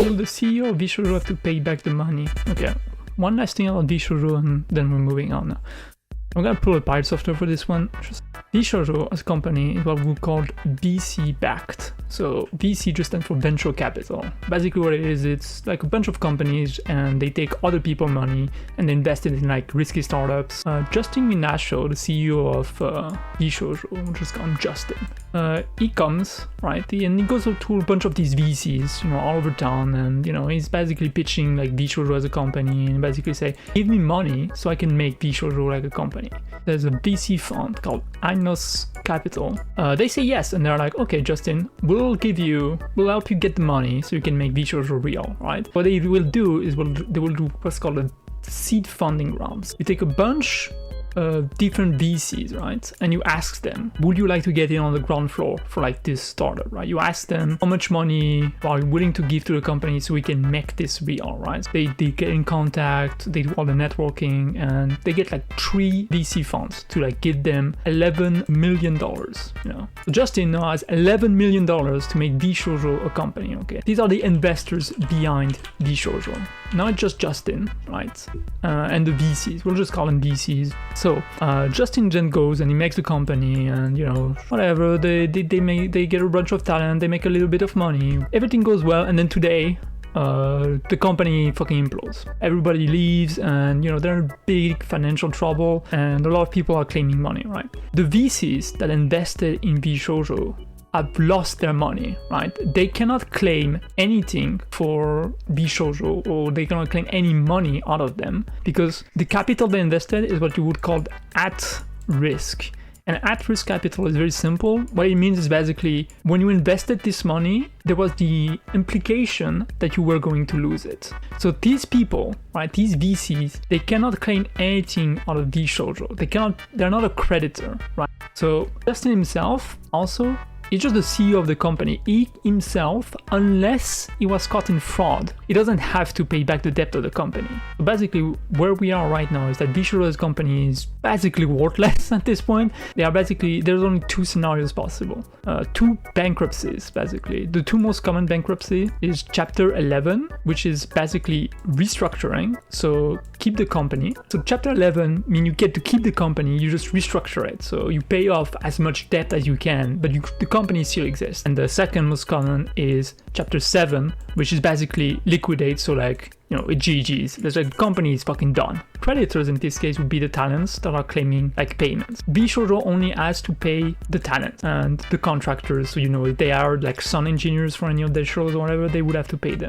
will the CEO of VShojo have to pay back the money? Okay, one last thing about VShojo and then we're moving on now. I'm gonna pull a Pirate software for this one. VShojo as a company is what we call VC backed. So VC just stands for venture capital. Basically what it is, it's like a bunch of companies and they take other people's money and they invest it in like risky startups. Justin Minascio, the CEO of VShojo, we'll just call him Justin. He comes, right, and he goes to a bunch of these VCs, you know, all over town, and you know, he's basically pitching like VShojo as a company and basically say, give me money so I can make VShojo like a company. There's a VC fund called Agnos Capital. They say yes, and they're like, okay, Justin, we'll help you get the money so you can make VShojo real, right? What they will do is they will do what's called a seed funding rounds. You take a bunch different VCs, right? And you ask them, would you like to get in on the ground floor for like this startup, right? You ask them how much money are you willing to give to the company so we can make this real, right? They get in contact, they do all the networking, and they get like 3 VC funds to like give them $11 million, you know? So Justin now has $11 million to make VShojo a company, okay? These are the investors behind VShojo. Not just Justin, right? And the VCs, we'll just call them VCs. So Justin then goes and he makes the company, and you know, whatever, they get a bunch of talent, they make a little bit of money, everything goes well, and then today the company fucking implodes. Everybody leaves, and you know, they're in big financial trouble, and a lot of people are claiming money, right? The VCs that invested in VShojo have lost their money, right? They cannot claim anything for VShojo, or they cannot claim any money out of them because the capital they invested is what you would call at risk. And at-risk capital is very simple. What it means is basically when you invested this money, there was the implication that you were going to lose it. So these people, right, these VCs, they cannot claim anything out of VShojo. They're not a creditor, right? So Justin himself also, he's just the CEO of the company. He himself, unless he was caught in fraud, he doesn't have to pay back the debt of the company. So basically, where we are right now is that VShojo's company is basically worthless at this point. There's only 2 scenarios possible. 2 bankruptcies, basically. The 2 most common bankruptcy is Chapter 11, which is basically restructuring. So keep the company. So Chapter 11 means you get to keep the company, you just restructure it. So you pay off as much debt as you can, but the company still exists. And the second most common is Chapter 7, which is basically liquidate, so like, you know, it GG's. There's like, company is fucking done. Creditors in this case would be the talents that are claiming like payments. VShojo only has to pay the talent and the contractors. So, you know, if they are like sound engineers for any of their shows or whatever, they would have to pay them.